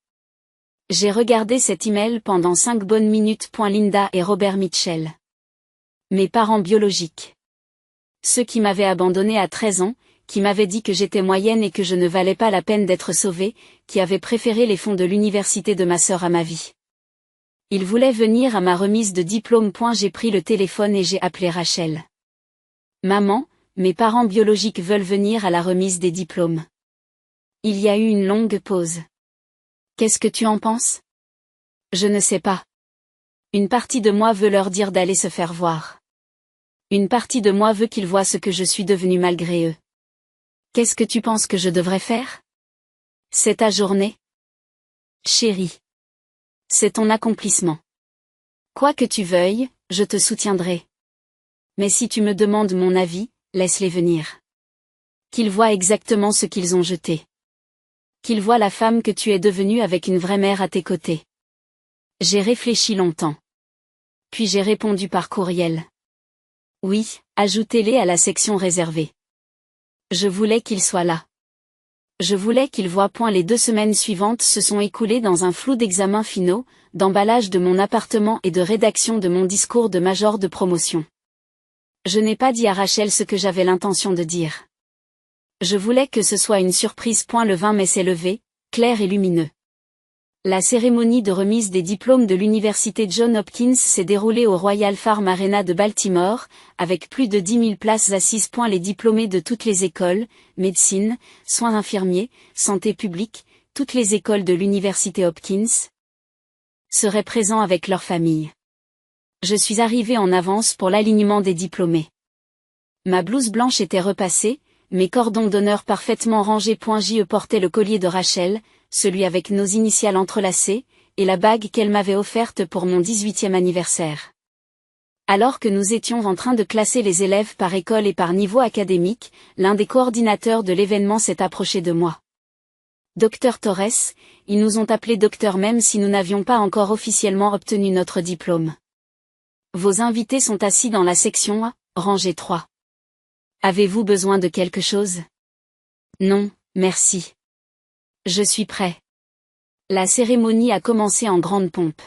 J'ai regardé cet email pendant 5 bonnes minutes. Linda et Robert Mitchell. Mes parents biologiques. Ceux qui m'avaient abandonné à 13 ans, qui m'avaient dit que j'étais moyenne et que je ne valais pas la peine d'être sauvée, qui avaient préféré les fonds de l'université de ma sœur à ma vie. Ils voulaient venir à ma remise de diplôme. J'ai pris le téléphone et j'ai appelé Rachel. Maman, mes parents biologiques veulent venir à la remise des diplômes. Il y a eu une longue pause. Qu'est-ce que tu en penses? Je ne sais pas. Une partie de moi veut leur dire d'aller se faire voir. Une partie de moi veut qu'ils voient ce que je suis devenue malgré eux. Qu'est-ce que tu penses que je devrais faire? C'est ta journée. Chérie. C'est ton accomplissement. Quoi que tu veuilles, je te soutiendrai. Mais si tu me demandes mon avis, laisse-les venir. Qu'ils voient exactement ce qu'ils ont jeté. Qu'ils voient la femme que tu es devenue avec une vraie mère à tes côtés. J'ai réfléchi longtemps. Puis j'ai répondu par courriel. Oui, ajoutez-les à la section réservée. Je voulais qu'ils soient là. Je voulais qu'ils voient. Les 2 semaines suivantes se sont écoulées dans un flou d'examens finaux, d'emballage de mon appartement et de rédaction de mon discours de major de promotion. Je n'ai pas dit à Rachel ce que j'avais l'intention de dire. Je voulais que ce soit une surprise. Le 20 mai s'est levé, clair et lumineux. La cérémonie de remise des diplômes de l'université Johns Hopkins s'est déroulée au Royal Farm Arena de Baltimore, avec plus de 10 000 places assises. Les diplômés de toutes les écoles, médecine, soins infirmiers, santé publique, toutes les écoles de l'université Hopkins, seraient présents avec leurs familles. Je suis arrivée en avance pour l'alignement des diplômés. Ma blouse blanche était repassée, mes cordons d'honneur parfaitement rangés. J.E. portait le collier de Rachel, celui avec nos initiales entrelacées, et la bague qu'elle m'avait offerte pour mon 18e anniversaire. Alors que nous étions en train de classer les élèves par école et par niveau académique, l'un des coordinateurs de l'événement s'est approché de moi. Docteur Torres, ils nous ont appelé docteur même si nous n'avions pas encore officiellement obtenu notre diplôme. Vos invités sont assis dans la section A, rangée 3. Avez-vous besoin de quelque chose? Non, merci. Je suis prêt. La cérémonie a commencé en grande pompe.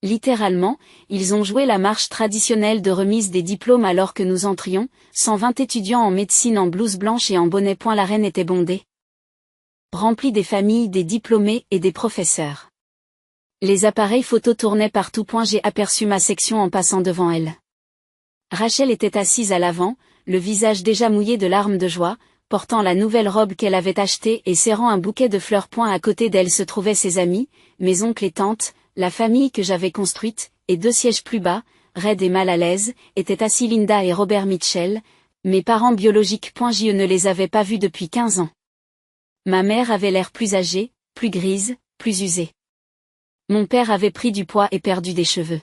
Littéralement, ils ont joué la marche traditionnelle de remise des diplômes alors que nous entrions, 120 étudiants en médecine en blouse blanche et en bonnet. La reine était bondée. Remplie des familles, des diplômés et des professeurs. Les appareils photo tournaient partout. J'ai aperçu ma section en passant devant elle. Rachel était assise à l'avant, le visage déjà mouillé de larmes de joie, portant la nouvelle robe qu'elle avait achetée et serrant un bouquet de fleurs. À côté d'elle se trouvaient ses amis, mes oncles et tantes, la famille que j'avais construite, et 2 sièges plus bas, raides et mal à l'aise, étaient assis Linda et Robert Mitchell, mes parents biologiques. Je ne les avais pas vus depuis 15 ans. Ma mère avait l'air plus âgée, plus grise, plus usée. Mon père avait pris du poids et perdu des cheveux.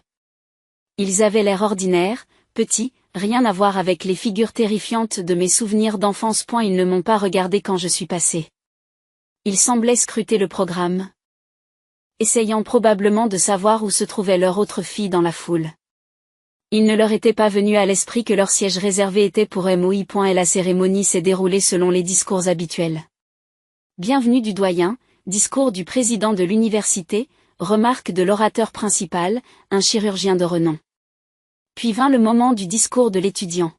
Ils avaient l'air ordinaires, petits, rien à voir avec les figures terrifiantes de mes souvenirs d'enfance. Ils ne m'ont pas regardé quand je suis passée. Ils semblaient scruter le programme, essayant probablement de savoir où se trouvait leur autre fille dans la foule. Il ne leur était pas venu à l'esprit que leur siège réservé était pour MOI. Et la cérémonie s'est déroulée selon les discours habituels. Bienvenue du doyen, discours du président de l'université, remarque de l'orateur principal, un chirurgien de renom. Puis vint le moment du discours de l'étudiant.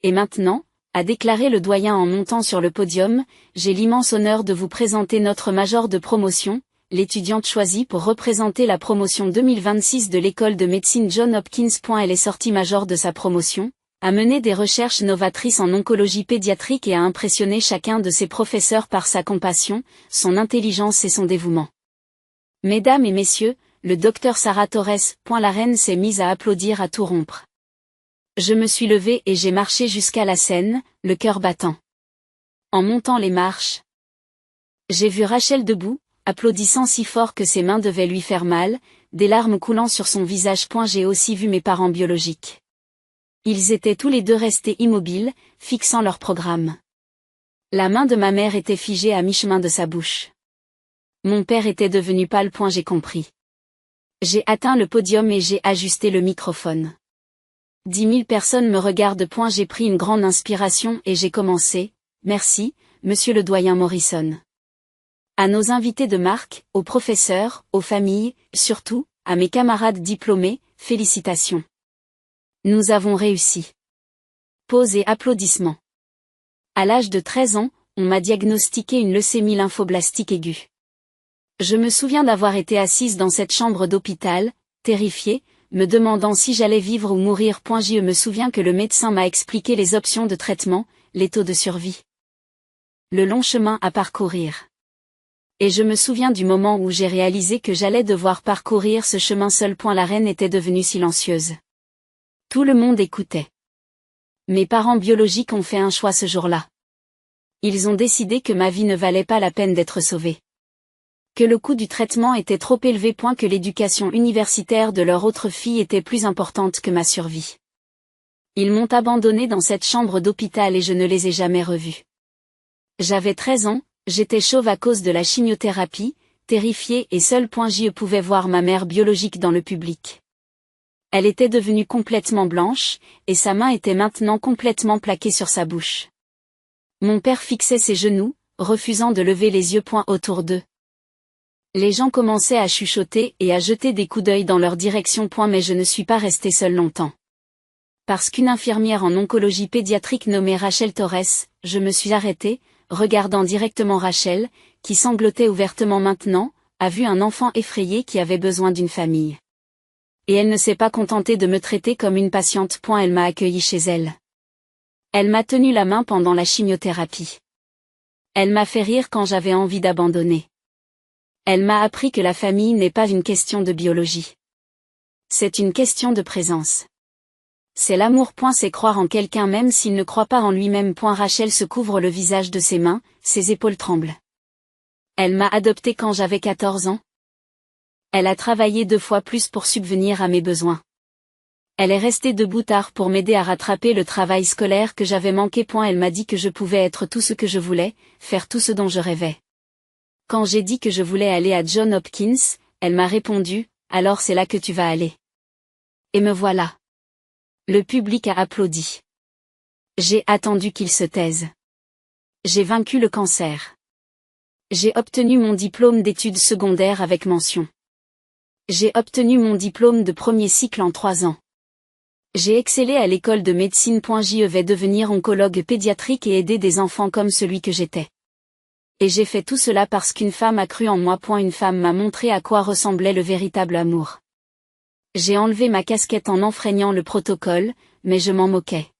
Et maintenant, a déclaré le doyen en montant sur le podium, j'ai l'immense honneur de vous présenter notre major de promotion, l'étudiante choisie pour représenter la promotion 2026 de l'école de médecine Johns Hopkins. Elle est sortie major de sa promotion, a mené des recherches novatrices en oncologie pédiatrique et a impressionné chacun de ses professeurs par sa compassion, son intelligence et son dévouement. Mesdames et messieurs, le docteur Sarah Torres. La reine s'est mise à applaudir à tout rompre. Je me suis levée et j'ai marché jusqu'à la scène, le cœur battant. En montant les marches, j'ai vu Rachel debout, applaudissant si fort que ses mains devaient lui faire mal, des larmes coulant sur son visage. J'ai aussi vu mes parents biologiques. Ils étaient tous les deux restés immobiles, fixant leur programme. La main de ma mère était figée à mi-chemin de sa bouche. Mon père était devenu pâle. J'ai compris. J'ai atteint le podium et j'ai ajusté le microphone. 10 000 personnes me regardent. J'ai pris une grande inspiration et j'ai commencé. Merci, monsieur le doyen Morrison. À nos invités de marque, aux professeurs, aux familles, surtout, à mes camarades diplômés, félicitations. Nous avons réussi. Pause et applaudissements. À l'âge de 13 ans, on m'a diagnostiqué une leucémie lymphoblastique aiguë. Je me souviens d'avoir été assise dans cette chambre d'hôpital, terrifiée, me demandant si j'allais vivre ou mourir. Je me souviens que le médecin m'a expliqué les options de traitement, les taux de survie. Le long chemin à parcourir. Et je me souviens du moment où j'ai réalisé que j'allais devoir parcourir ce chemin seul. La reine était devenue silencieuse. Tout le monde écoutait. Mes parents biologiques ont fait un choix ce jour-là. Ils ont décidé que ma vie ne valait pas la peine d'être sauvée. Que le coût du traitement était trop élevé. Que l'éducation universitaire de leur autre fille était plus importante que ma survie. Ils m'ont abandonnée dans cette chambre d'hôpital et je ne les ai jamais revus. J'avais 13 ans. J'étais chauve à cause de la chimiothérapie, terrifiée et seule. Je pouvais voir ma mère biologique dans le public. Elle était devenue complètement blanche, et sa main était maintenant complètement plaquée sur sa bouche. Mon père fixait ses genoux, refusant de lever les yeux. Autour d'eux. Les gens commençaient à chuchoter et à jeter des coups d'œil dans leur direction. Mais je ne suis pas restée seule longtemps. Parce qu'une infirmière en oncologie pédiatrique nommée Rachel Torres, je me suis arrêtée, regardant directement Rachel, qui sanglotait ouvertement maintenant, a vu un enfant effrayé qui avait besoin d'une famille. Et elle ne s'est pas contentée de me traiter comme une patiente. Elle m'a accueillie chez elle. Elle m'a tenu la main pendant la chimiothérapie. Elle m'a fait rire quand j'avais envie d'abandonner. Elle m'a appris que la famille n'est pas une question de biologie. C'est une question de présence. C'est l'amour. C'est croire en quelqu'un même s'il ne croit pas en lui-même. Rachel se couvre le visage de ses mains, ses épaules tremblent. Elle m'a adoptée quand j'avais 14 ans. Elle a travaillé 2 fois plus pour subvenir à mes besoins. Elle est restée debout tard pour m'aider à rattraper le travail scolaire que j'avais manqué. Elle m'a dit que je pouvais être tout ce que je voulais, faire tout ce dont je rêvais. Quand j'ai dit que je voulais aller à Johns Hopkins, elle m'a répondu, alors c'est là que tu vas aller. Et me voilà. Le public a applaudi. J'ai attendu qu'il se taise. J'ai vaincu le cancer. J'ai obtenu mon diplôme d'études secondaires avec mention. J'ai obtenu mon diplôme de premier cycle en 3 ans. J'ai excellé à l'école de médecine. Je vais devenir oncologue pédiatrique et aider des enfants comme celui que j'étais. Et j'ai fait tout cela parce qu'une femme a cru en moi. Une femme m'a montré à quoi ressemblait le véritable amour. J'ai enlevé ma casquette en enfreignant le protocole, mais je m'en moquais.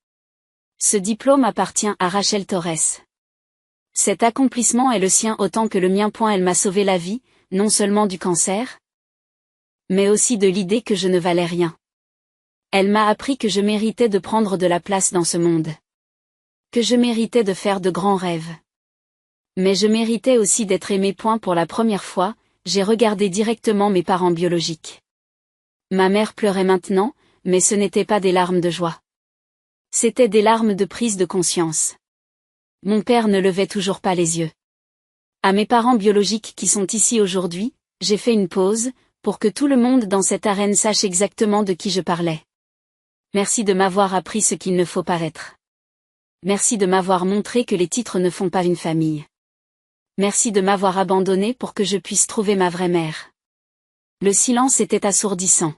Ce diplôme appartient à Rachel Torres. Cet accomplissement est le sien autant que le mien. Elle m'a sauvé la vie, non seulement du cancer, mais aussi de l'idée que je ne valais rien. Elle m'a appris que je méritais de prendre de la place dans ce monde. Que je méritais de faire de grands rêves. Mais je méritais aussi d'être aimée. Pour la première fois, j'ai regardé directement mes parents biologiques. Ma mère pleurait maintenant, mais ce n'étaient pas des larmes de joie. C'étaient des larmes de prise de conscience. Mon père ne levait toujours pas les yeux. À mes parents biologiques qui sont ici aujourd'hui, j'ai fait une pause, pour que tout le monde dans cette arène sache exactement de qui je parlais. Merci de m'avoir appris ce qu'il ne faut pas être. Merci de m'avoir montré que les titres ne font pas une famille. Merci de m'avoir abandonné pour que je puisse trouver ma vraie mère. Le silence était assourdissant.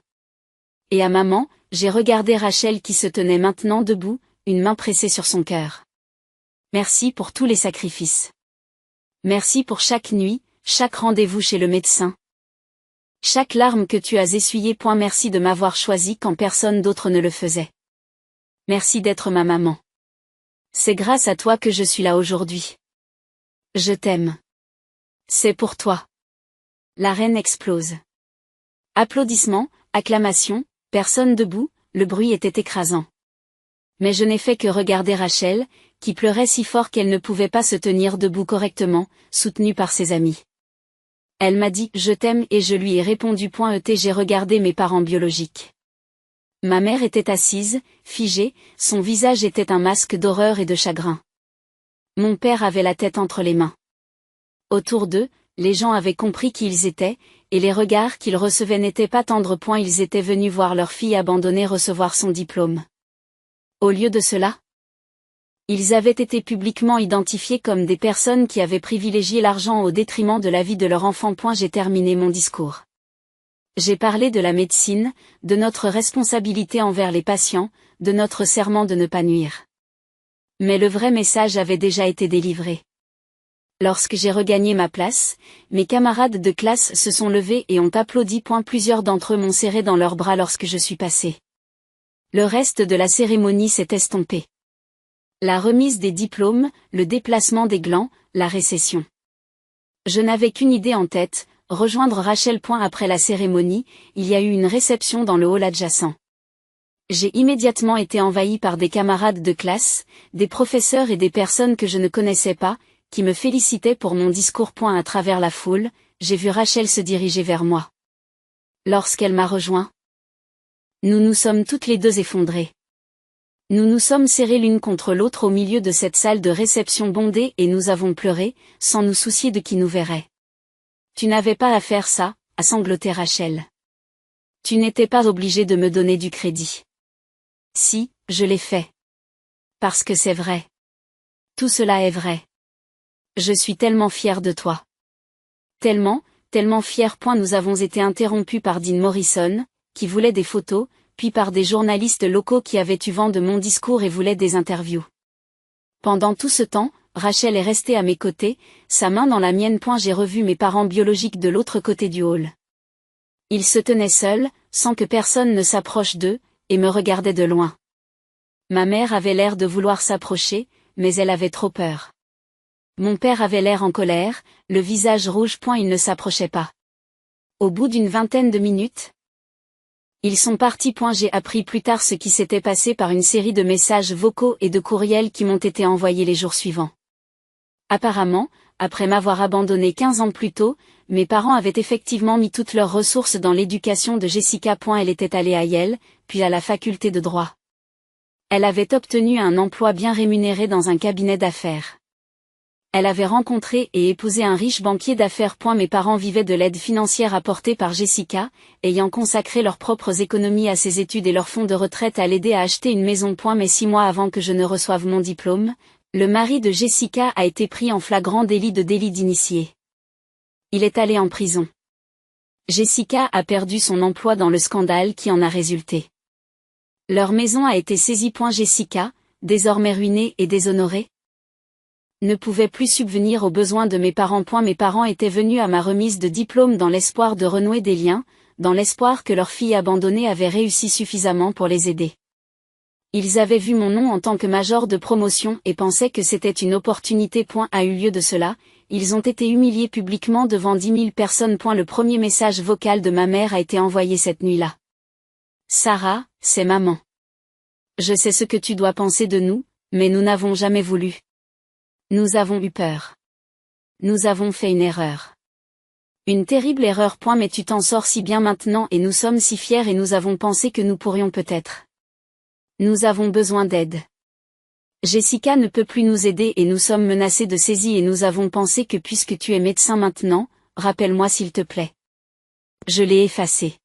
Et à maman, j'ai regardé Rachel qui se tenait maintenant debout, une main pressée sur son cœur. Merci pour tous les sacrifices. Merci pour chaque nuit, chaque rendez-vous chez le médecin. Chaque larme que tu as essuyée. Merci de m'avoir choisi quand personne d'autre ne le faisait. Merci d'être ma maman. C'est grâce à toi que je suis là aujourd'hui. Je t'aime. C'est pour toi. L'arène explose. Applaudissements, acclamations, personne debout, le bruit était écrasant. Mais je n'ai fait que regarder Rachel, qui pleurait si fort qu'elle ne pouvait pas se tenir debout correctement, soutenue par ses amis. Elle m'a dit « Je t'aime » et je lui ai répondu. J'ai regardé mes parents biologiques. Ma mère était assise, figée, son visage était un masque d'horreur et de chagrin. Mon père avait la tête entre les mains. Autour d'eux, les gens avaient compris qui ils étaient, et les regards qu'ils recevaient n'étaient pas tendres. Ils étaient venus voir leur fille abandonnée recevoir son diplôme. Au lieu de cela, ils avaient été publiquement identifiés comme des personnes qui avaient privilégié l'argent au détriment de la vie de leur enfant. J'ai terminé mon discours. J'ai parlé de la médecine, de notre responsabilité envers les patients, de notre serment de ne pas nuire. Mais le vrai message avait déjà été délivré. Lorsque j'ai regagné ma place, mes camarades de classe se sont levés et ont applaudi. Plusieurs d'entre eux m'ont serré dans leurs bras lorsque je suis passé. Le reste de la cérémonie s'est estompé. La remise des diplômes, le déplacement des glands, la récession. Je n'avais qu'une idée en tête, rejoindre Rachel. Après la cérémonie, il y a eu une réception dans le hall adjacent. J'ai immédiatement été envahi par des camarades de classe, des professeurs et des personnes que je ne connaissais pas, qui me félicitaient pour mon discours. À travers la foule, j'ai vu Rachel se diriger vers moi. Lorsqu'elle m'a rejoint, nous nous sommes toutes les deux effondrées. Nous nous sommes serrées l'une contre l'autre au milieu de cette salle de réception bondée et nous avons pleuré, sans nous soucier de qui nous verrait. Tu n'avais pas à faire ça, a sangloté Rachel. Tu n'étais pas obligé de me donner du crédit. Si, je l'ai fait. Parce que c'est vrai. Tout cela est vrai. Je suis tellement fière de toi. Tellement, tellement fière. Nous avons été interrompus par Dean Morrison, qui voulait des photos, puis par des journalistes locaux qui avaient eu vent de mon discours et voulaient des interviews. Pendant tout ce temps, Rachel est restée à mes côtés, sa main dans la mienne. J'ai revu mes parents biologiques de l'autre côté du hall. Ils se tenaient seuls, sans que personne ne s'approche d'eux, et me regardaient de loin. Ma mère avait l'air de vouloir s'approcher, mais elle avait trop peur. Mon père avait l'air en colère, le visage rouge. Il ne s'approchait pas. Au bout d'une vingtaine de minutes, Ils sont partis. J'ai appris plus tard ce qui s'était passé par une série de messages vocaux et de courriels qui m'ont été envoyés les jours suivants. Apparemment, après m'avoir abandonné 15 ans plus tôt, mes parents avaient effectivement mis toutes leurs ressources dans l'éducation de Jessica. Elle était allée à Yale, puis à la faculté de droit. Elle avait obtenu un emploi bien rémunéré dans un cabinet d'affaires. Elle avait rencontré et épousé un riche banquier d'affaires. Mes parents vivaient de l'aide financière apportée par Jessica, ayant consacré leurs propres économies à ses études et leur fonds de retraite à l'aider à acheter une maison. Mais 6 mois avant que je ne reçoive mon diplôme, le mari de Jessica a été pris en flagrant délit d'initié. Il est allé en prison. Jessica a perdu son emploi dans le scandale qui en a résulté. Leur maison a été saisie. Jessica, désormais ruinée et déshonorée, ne pouvait plus subvenir aux besoins de mes parents. Mes parents étaient venus à ma remise de diplôme dans l'espoir de renouer des liens, dans l'espoir que leur fille abandonnée avait réussi suffisamment pour les aider. Ils avaient vu mon nom en tant que major de promotion et pensaient que c'était une opportunité. A eu lieu de cela, ils ont été humiliés publiquement devant 10 000 personnes. Le premier message vocal de ma mère a été envoyé cette nuit-là. Sarah, c'est maman. Je sais ce que tu dois penser de nous, mais nous n'avons jamais voulu. Nous avons eu peur. Nous avons fait une erreur. Une terrible erreur. Mais tu t'en sors si bien maintenant et nous sommes si fiers et nous avons pensé que nous pourrions peut-être. Nous avons besoin d'aide. Jessica ne peut plus nous aider et nous sommes menacés de saisie et nous avons pensé que puisque tu es médecin maintenant, rappelle-moi s'il te plaît. Je l'ai effacé.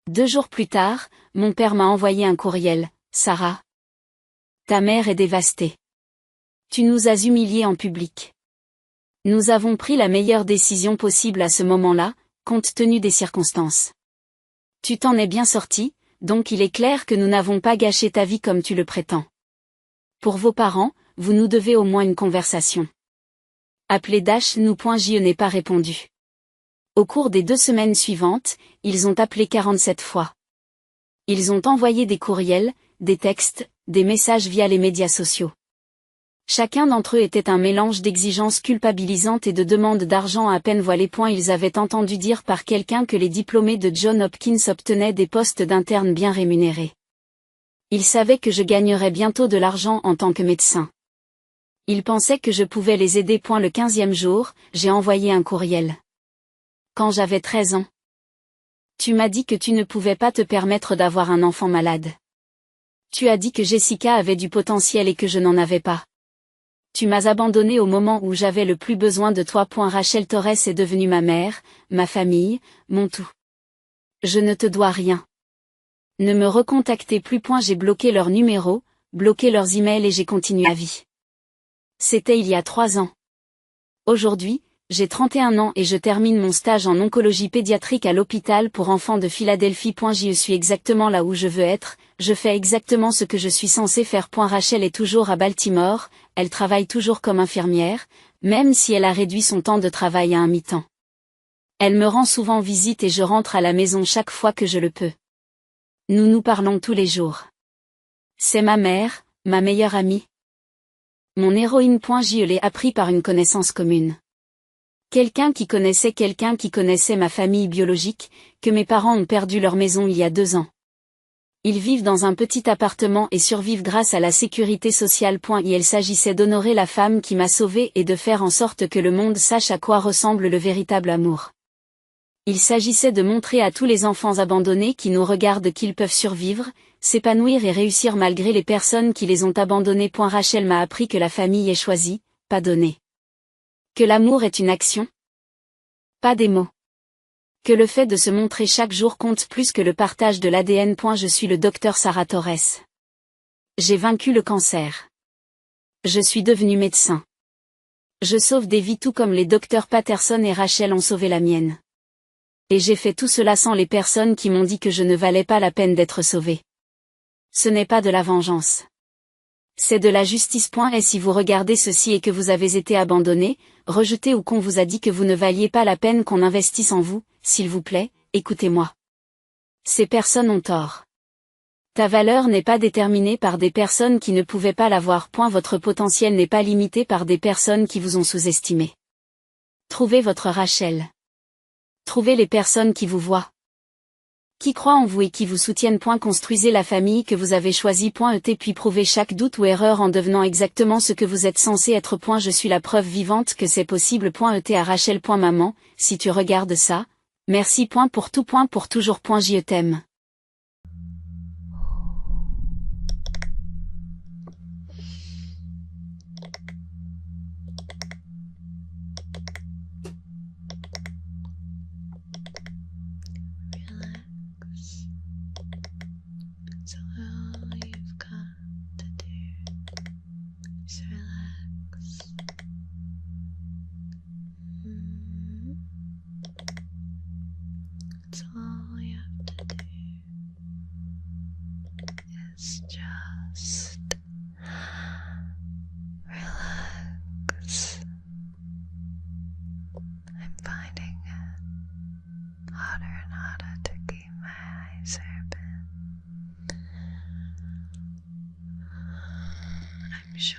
2 jours plus tard, mon père m'a envoyé un courriel. Sarah, ta mère est dévastée. Tu nous as humiliés en public. Nous avons pris la meilleure décision possible à ce moment-là, compte tenu des circonstances. Tu t'en es bien sorti, donc il est clair que nous n'avons pas gâché ta vie comme tu le prétends. Pour vos parents, vous nous devez au moins une conversation. Appelez nous. Je n'ai pas répondu. Au cours des 2 semaines suivantes, ils ont appelé 47 fois. Ils ont envoyé des courriels, des textes, des messages via les médias sociaux. Chacun d'entre eux était un mélange d'exigences culpabilisantes et de demandes d'argent à peine voilées. Ils avaient entendu dire par quelqu'un que les diplômés de Johns Hopkins obtenaient des postes d'interne bien rémunérés. Ils savaient que je gagnerais bientôt de l'argent en tant que médecin. Ils pensaient que je pouvais les aider. Le 15e jour, j'ai envoyé un courriel. Quand j'avais 13 ans. Tu m'as dit que tu ne pouvais pas te permettre d'avoir un enfant malade. Tu as dit que Jessica avait du potentiel et que je n'en avais pas. Tu m'as abandonné au moment où j'avais le plus besoin de toi. Rachel Torres est devenue ma mère, ma famille, mon tout. Je ne te dois rien. Ne me recontactez plus. J'ai bloqué leurs numéros, bloqué leurs emails et j'ai continué ma vie. C'était il y a 3 ans. Aujourd'hui, j'ai 31 ans et je termine mon stage en oncologie pédiatrique à l'hôpital pour enfants de Philadelphie. Je suis exactement là où je veux être, je fais exactement ce que je suis censé faire. Rachel est toujours à Baltimore, elle travaille toujours comme infirmière, même si elle a réduit son temps de travail à un mi-temps. Elle me rend souvent visite et je rentre à la maison chaque fois que je le peux. Nous nous parlons tous les jours. C'est ma mère, ma meilleure amie. Mon héroïne. Je l'ai appris par une connaissance commune. Quelqu'un qui connaissait ma famille biologique, que mes parents ont perdu leur maison il y a 2 ans. Ils vivent dans un petit appartement et survivent grâce à la sécurité sociale. Il s'agissait d'honorer la femme qui m'a sauvée et de faire en sorte que le monde sache à quoi ressemble le véritable amour. Il s'agissait de montrer à tous les enfants abandonnés qui nous regardent qu'ils peuvent survivre, s'épanouir et réussir malgré les personnes qui les ont abandonnés. Rachel m'a appris que la famille est choisie, pas donnée. Que l'amour est une action, pas des mots. Que le fait de se montrer chaque jour compte plus que le partage de l'ADN. Je suis le docteur Sarah Torres. J'ai vaincu le cancer. Je suis devenue médecin. Je sauve des vies tout comme les docteurs Patterson et Rachel ont sauvé la mienne. Et j'ai fait tout cela sans les personnes qui m'ont dit que je ne valais pas la peine d'être sauvée. Ce n'est pas de la vengeance. C'est de la justice. Et si vous regardez ceci et que vous avez été abandonné, rejeté ou qu'on vous a dit que vous ne valiez pas la peine qu'on investisse en vous, s'il vous plaît, écoutez-moi. Ces personnes ont tort. Ta valeur n'est pas déterminée par des personnes qui ne pouvaient pas l'avoir. Votre potentiel n'est pas limité par des personnes qui vous ont sous-estimé. Trouvez votre Rachel. Trouvez les personnes qui vous voient. Qui croient en vous et qui vous soutiennent. Construisez la famille que vous avez choisie. Et puis prouvez chaque doute ou erreur en devenant exactement ce que vous êtes censé être. Je suis la preuve vivante que c'est possible. À Rachel. Maman, si tu regardes ça, merci. Pour tout. Pour toujours. Je t'aime. Relax. So all you've got to do is relax. That's all you have to do is just relax. I'm finding it harder and harder to keep my eyes open. I'm sure